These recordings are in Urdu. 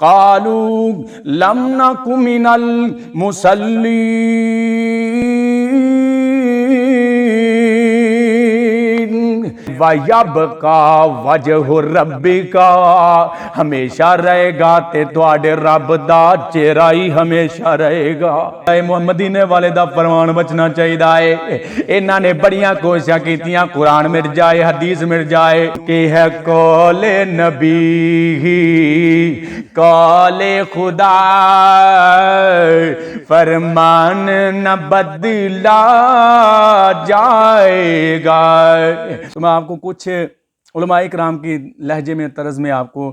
قالوا لم نک من المصلین وَيَبْقَى وَجْهُ رَبِّكَ ہمیشہ رہے گا تے تواڈے رب دا چہرہ ہی ہمیشہ رہے گا۔ اے محمدی نے والے دا فرمان بچنا چاہیدا ہے۔ انہاں نے بڑیاں کوششاں کیتیاں، قرآن مل جائے، حدیث مل جائے کہ ہے قول نبی قول خدا فرمان نہ بدلا جائے گا۔ تو میں آپ کو کچھ علماء کرام کی لہجے میں طرز میں آپ کو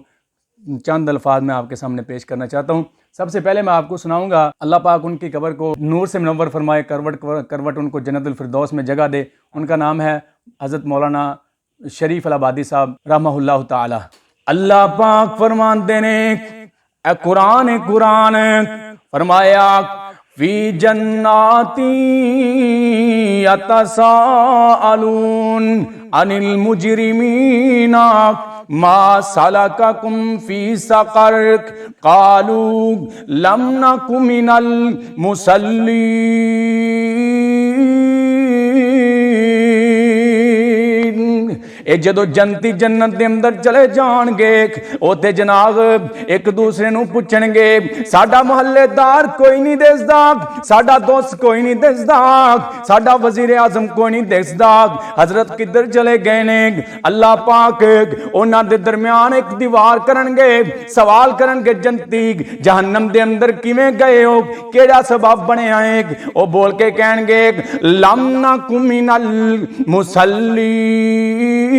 چند الفاظ میں آپ کے سامنے پیش کرنا چاہتا ہوں۔ سب سے پہلے میں آپ کو سناؤں گا، اللہ پاک ان کی قبر کو نور سے منور فرمائے، کروٹ ان کو جنت الفردوس میں جگہ دے۔ ان کا نام ہے حضرت مولانا شریف الآبادی صاحب رحمہ اللہ تعالی۔ اللہ پاک فرماتے ہیں اے قرآن فرمایا فی جنات یتساءلون عن المجرمین ما سلککم فی سقر قالوا لم نک من المصلین۔ اے جدو جنتی جنت دے اندر چلے جان گے اوتے جناب ایک دوسرے نو پوچھن گے ساڈا محلے دار کوئی نہیں دسدا، ساڈا دوست کوئی نہیں دسدا، ساڈا وزیر اعظم کوئی نہیں دسدا، حضرت کدھر چلے گئے نے؟ اللہ پاک انہاں دے درمیان ایک دیوار کرن گے، سوال کرن گے جنتی جہنم دے اندر کیویں گئے ہو، کیڑا سبب بنیا ہے؟ او بول کے کہن گے لم نک من المصلین۔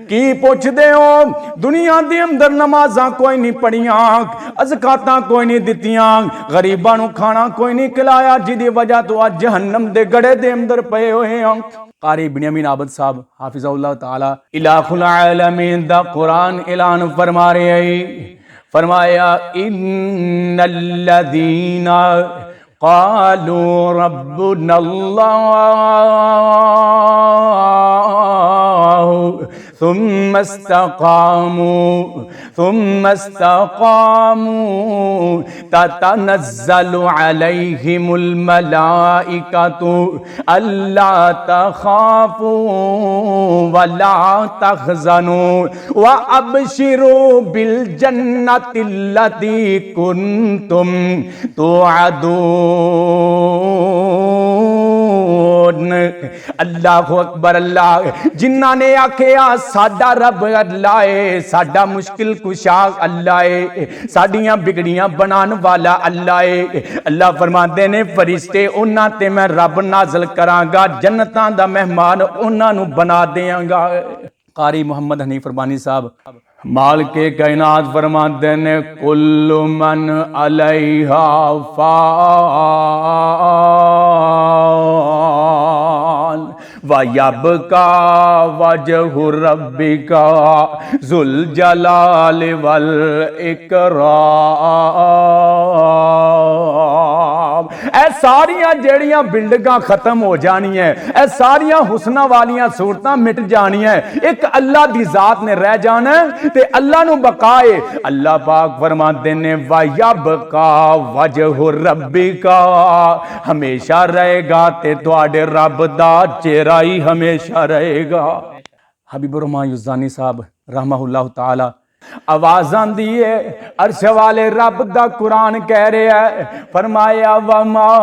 کی پوچھ دے ہو؟ دنیا دے اندر نمازاں کوئی نہیں پڑھیاں، زکاتاں کوئی نہیں دتیاں، غریباں نو کھانا کوئی نہیں کھلایا، جدی وجہ تو آج جہنم دے گڑے دے اندر پئے ہوئے ہیں۔ قاری بنیامین عابد صاحب حافظہ اللہ تعالی الہ العالمین دا قرآن اعلان فرما رہے ہیں، فرمایا ان الذین قالوا ربنا اللہ ثم استقاموا تتنزل عليهم الملائكة ألا تخافوا ولا تحزنوا وأبشروا بالجنة التي كنتم توعدون۔ اللہ اکبر۔ اللہ جنہ نے آکھیا ساڈا رب اللہ ہے، ساڈا مشکل کشا اللہ ہے، ساڈیاں بگڑیاں بنان والا اللہ ہے، اللہ فرماندے نے فرشتے انہاں تے میں رب نازل کراں گا، جنتاں دا مہمان انہاں نو بنا دیاں گا۔ قاری محمد حنیف ربانی صاحب مالک کائنات فرماتے ہیں کل من علیہا فان وَيَبْقَى وَجْهُ رَبِّكَ ذُو الْجَلَالِ وَالْإِكْرَامِ۔ اے ساریاں جیڑیاں بلڈنگاں ختم ہو جانی ہیں، اے ساریاں حسنہ والیاں صورتاں مٹ جانی ہیں، ایک اللہ دی ذات نے رہ جانا ہے تے اللہ نو بقائے۔ اللہ پاک فرماتے ہیں وَيَبْقَى وَجْهُ رَبِّكَ ہمیشہ رہے گا تے تواڈے رب دا چہرہ ہی ہمیشہ رہے گا۔ حبیب الرحمن یزدانی صاحب رحمہ اللہ تعالی آواز آندی ہے عرش والے رب دا قرآن کہہ رہا ہے، فرمایا وما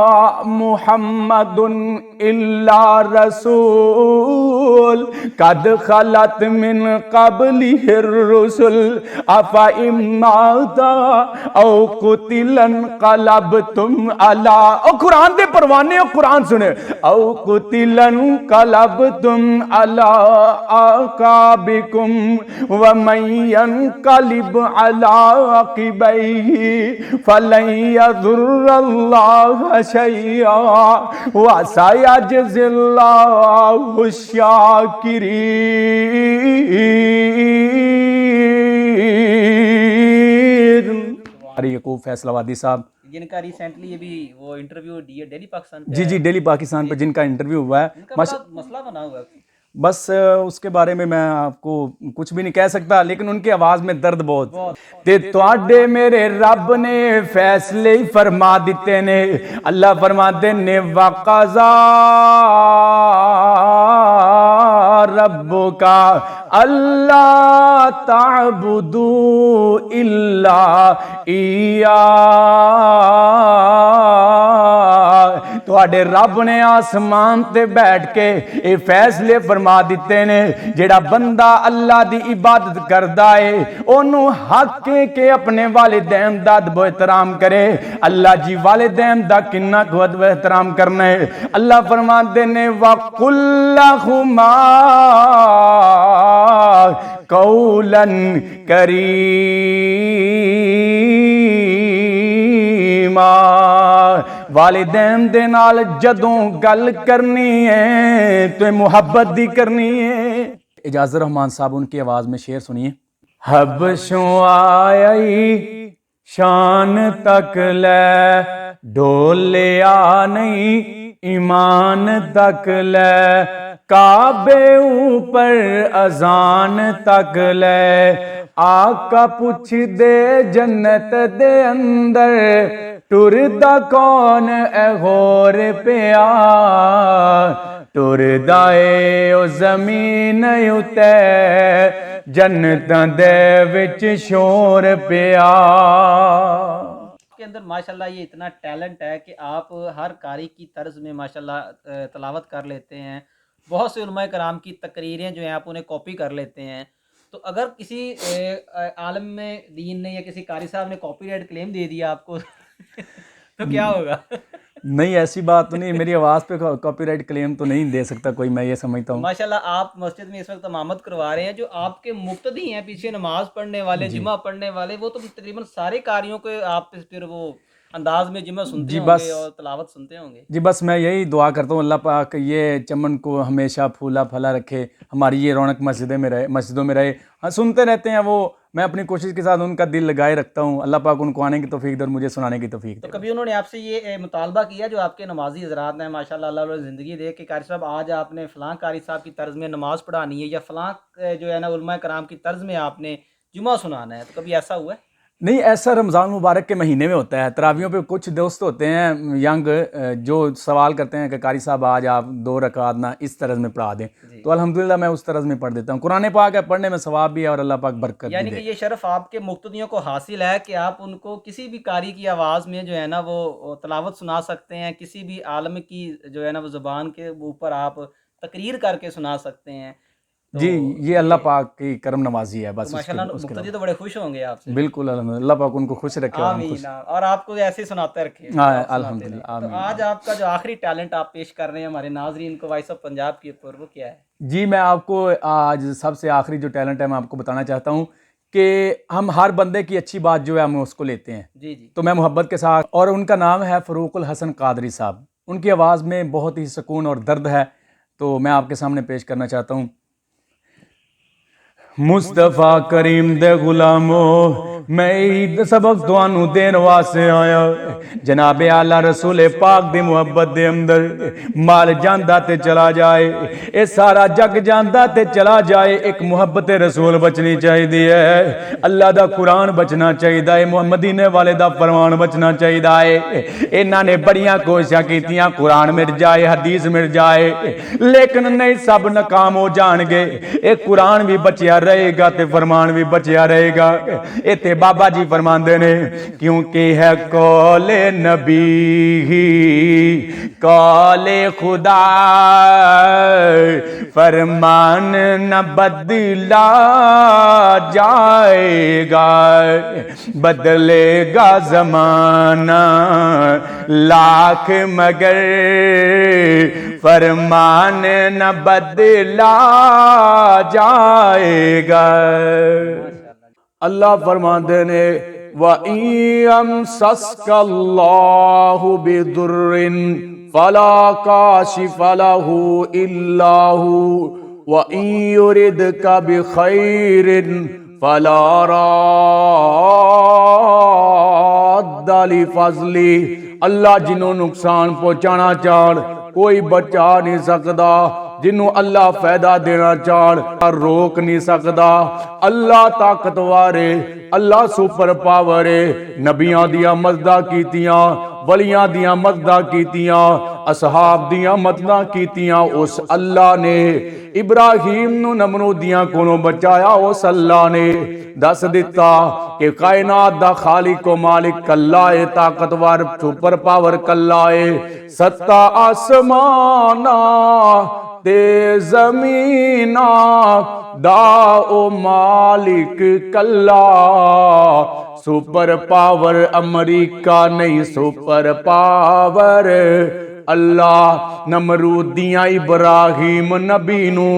محمد الا رسول قد خلت من قبلہ الرسل افا امات او قتل انقلبتم علی، او قرآن دے پروانے او قرآن سنے، او قتل انقلبتم علی اعقابکم ومن ينقلب على عقبيه فلن يضر الله شيئا وسيجزي الله الشاكرين۔ یعقوب فیصل آبادی صاحب جن کا ریسنٹلی یہ بھی وہ انٹرویو ڈیلی پاکستان پہ جی ڈیلی پاکستان پہ جن کا انٹرویو ہوا ہے، مسئلہ بنا ہوا ہے بس اس کے بارے میں آپ کو کچھ بھی نہیں کہہ سکتا، لیکن ان کی آواز میں درد بہت تے تواڈے میرے رب نے فیصلے ہی فرما دیتے نے۔ اللہ فرماتے نے وَقَضَى رَبُّكَ أَلَّا تَعْبُدُوا إِلَّا إِيَّاهُ، تواڈے رب نے آسمان تے بیٹھ کے اے فیصلے فرما دیتے نے جیڑا بندہ اللہ دی عبادت کردا ہے اونوں حق ہے کہ اپنے والدین دا ادب و احترام کرے۔ اللہ جی والدین دا کنا کو ادب و احترام کرنا ہے۔ اللہ فرماتے نے وَقُلْ لَهُمَا قَوْلًا کریما، والدین دے نال جدوں گل کرنی ہے تو محبت دی کرنی ہے۔ اجازت رحمان صاحب ان کی آواز میں شعر سنیے۔ حبشوں آئی شان تک لے ڈولیا نہیں ایمان تک لے، کعبے اوپر اذان تک لے، آقا پوچھ دے جنت دے اندر ٹردا کون اے غور پیا، ٹردا اے او زمین اتے جنتاں دے وچ شور پیا۔ کے اندر ماشاءاللہ یہ اتنا ٹیلنٹ ہے کہ آپ ہر قاری کی طرز میں ماشاءاللہ تلاوت کر لیتے ہیں، بہت سے علماء کرام کی تقریریں جو ہیں آپ انہیں کاپی کر لیتے ہیں۔ تو اگر کسی عالم دین نے یا کسی قاری صاحب نے کاپی رائٹ کلیم دے دیا آپ کو تو کیا ہوگا؟ نہیں ایسی بات تو نہیں، میری آواز پہ کاپی رائٹ کلیم تو نہیں دے سکتا کوئی، میں یہ سمجھتا ہوں۔ ماشاءاللہ آپ مسجد میں اس وقت امامت کروا رہے ہیں، جو آپ کے مقتدی ہیں پیچھے نماز پڑھنے والے جمعہ پڑھنے والے، وہ تو تقریباً سارے قاریوں کو آپ پھر وہ انداز میں جمعہ سنتے ہوں گے اور تلاوت سنتے ہوں گے۔ جی بس میں یہی دعا کرتا ہوں اللہ پاک یہ چمن کو ہمیشہ پھولا پھلا رکھے، ہماری یہ رونق مسجدوں میں رہے، ہاں سنتے رہتے ہیں وہ، میں اپنی کوشش کے ساتھ ان کا دل لگائے رکھتا ہوں، اللہ پاک ان کو آنے کی توفیق دے اور مجھے سنانے کی توفیق دے۔ تو کبھی انہوں نے آپ سے یہ مطالبہ کیا جو آپ کے نمازی حضرات ہیں ماشاءاللہ اللہ علیہ زندگی دے کہ قاری صاحب آج آپ نے فلاں قاری صاحب کی طرز میں نماز پڑھانی ہے یا فلاں جو ہے نا علماء کرام کی طرز میں آپ نے جمعہ سنانا ہے، تو کبھی ایسا ہوا ہے؟ نہیں ایسا رمضان مبارک کے مہینے میں ہوتا ہے، تراویحوں پہ کچھ دوست ہوتے ہیں ینگ جو سوال کرتے ہیں کہ قاری صاحب آج آپ 2 رکعت نہ اس طرز میں پڑھا دیں، تو الحمدللہ میں اس طرز میں پڑھ دیتا ہوں۔ قرآن پاک ہے، پڑھنے میں ثواب بھی ہے اور اللہ پاک برکت بھی دے۔ یعنی کہ یہ شرف آپ کے مقتدیوں کو حاصل ہے کہ آپ ان کو کسی بھی قاری کی آواز میں جو ہے نا وہ تلاوت سنا سکتے ہیں، کسی بھی عالم کی جو ہے نا وہ زبان کے اوپر آپ تقریر کر کے سنا سکتے ہیں۔ جی یہ اللہ پاک کی کرم نوازی ہے بس۔ ماشاءاللہ مقتدی تو بڑے خوش ہوں گے آپ سے۔ بالکل الحمدللہ، اللہ پاک ان کو خوش رکھے اور ہم خوش۔ آمین، اور آپ کو ایسے سناتے رکھے۔ الحمدللہ تو آمین۔ آج آپ کا جو آخری ٹیلنٹ آپ پیش کر رہے ہیں ہمارے ناظرین کو وائس آف پنجاب کے اوپر، وہ کیا ہے؟ جی میں آپ کو آج سب سے آخری جو ٹیلنٹ ہے میں آپ کو بتانا چاہتا ہوں کہ ہم ہر بندے کی اچھی بات جو ہے ہم اس کو لیتے ہیں۔ جی جی۔ تو میں محبت کے ساتھ، اور ان کا نام ہے فروق الحسن قادری صاحب، ان کی آواز میں بہت ہی سکون اور درد ہے، تو میں آپ کے سامنے پیش کرنا چاہتا ہوں۔ مصطفیٰ کریم دے غلامو میں عید سبق توانو دین واسطے آیا، جناب اعلیٰ رسول پاک دی محبت دے اندر مال جاندہ تے چلا جائے، اے سارا جگ جاندہ تے چلا جائے، ایک محبت رسول بچنی چاہی دی ہے، اللہ دا قرآن بچنا چاہی دا ہے، مدینے والے دا فرمان بچنا چاہی دا ہے۔ انہاں نے بڑیاں کوششاں کیتیاں قرآن مٹ جائے، حدیث مٹ جائے، لیکن نہیں سب ناکام ہو جان گے۔ ایک قرآن بھی بچیا رہے گا تے فرمان بھی بچیا رہے گا۔ اتے بابا جی فرماندے نے کیونکہ ہے قول نبی قول خدا، فرمان نہ بدلا جائے گا، بدلے گا زمانہ لاکھ مگر فرمان نہ بدلا جائے گا۔ اللہ فرماتے نے وَإِن يَمْسَسْكَ اللَّهُ بِضُرٍّ فَلَا كَاشِفَ لَهُ إِلَّا هُوَ وَإِن يُرِدْكَ بِخَيْرٍ فَلَا رَادَّ لِفَضْلِهِ، اللہ جنہوں نقصان پہنچانا چاہ کوئی بچا نہیں سکتا، جنوں اللہ فائدہ دینا چاہن پر روک نہیں سکدا. اللہ طاقتور ہے, اللہ سپر پاور ہے. نبیاں دیاں مدداں کیتیاں, ولیاں دیاں مدداں کیتیاں, اصحاب دیاں مدداں کیتیاں اس اللہ نے. ابراہیم نو نمرودیاں کولوں بچایا اس اللہ نے. دس دیتا کہ کائنات دا خالق و مالک کلا ہے, طاقتور سپر پاور کلا ہے. ستا آسمانا تے زمیناں دا او مالک کلا. سپر پاور امریکہ نہیں, سپر پاور اللہ. نمرودیاں ابراہیم نبی نو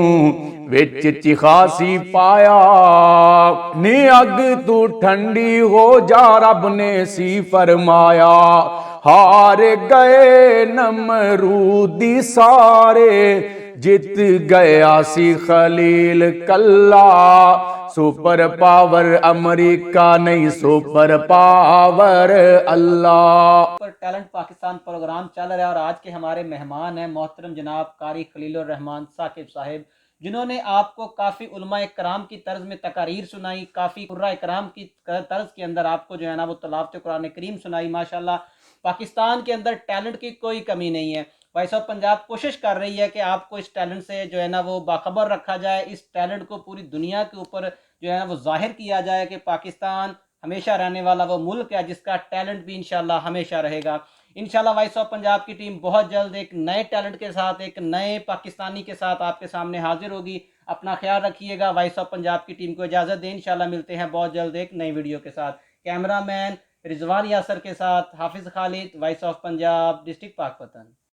وچ چخاسی پایا, نی اگ تو ٹھنڈی ہو جا رب نے سی فرمایا. ہار گئے نمرودی سارے, جت گیا سی خلیل کلا. سپر پاور امریکہ نہیں, سپر پاور اللہ. پر ٹیلنٹ پاکستان پروگرام چل رہا ہے اور آج کے ہمارے مہمان ہیں محترم جناب قاری خلیل الرحمان ثاقب صاحب, جنہوں نے آپ کو کافی علماء کرام کی طرز میں تقاریر سنائی, کافی قراء کرام کی طرز کے اندر آپ کو جو ہے نا وہ تلاوت قرآن کریم سنائی. ماشاءاللہ پاکستان کے اندر ٹیلنٹ کی کوئی کمی نہیں ہے. وائس آف پنجاب کوشش کر رہی ہے کہ آپ کو اس ٹیلنٹ سے جو ہے نا وہ باخبر رکھا جائے, اس ٹیلنٹ کو پوری دنیا کے اوپر جو ہے نا وہ ظاہر کیا جائے کہ پاکستان ہمیشہ رہنے والا وہ ملک ہے جس کا ٹیلنٹ بھی انشاءاللہ ہمیشہ رہے گا. انشاءاللہ وائس آف پنجاب کی ٹیم بہت جلد ایک نئے ٹیلنٹ کے ساتھ, ایک نئے پاکستانی کے ساتھ آپ کے سامنے حاضر ہوگی. اپنا خیال رکھیے گا. وائس آف پنجاب کی ٹیم کو اجازت دیں, انشاءاللہ ملتے ہیں بہت جلد ایک نئی ویڈیو کے ساتھ. کیمرہ مین رضوان یاسر کے ساتھ حافظ خالد, وائس آف پنجاب, ڈسٹرکٹ پاک پتن.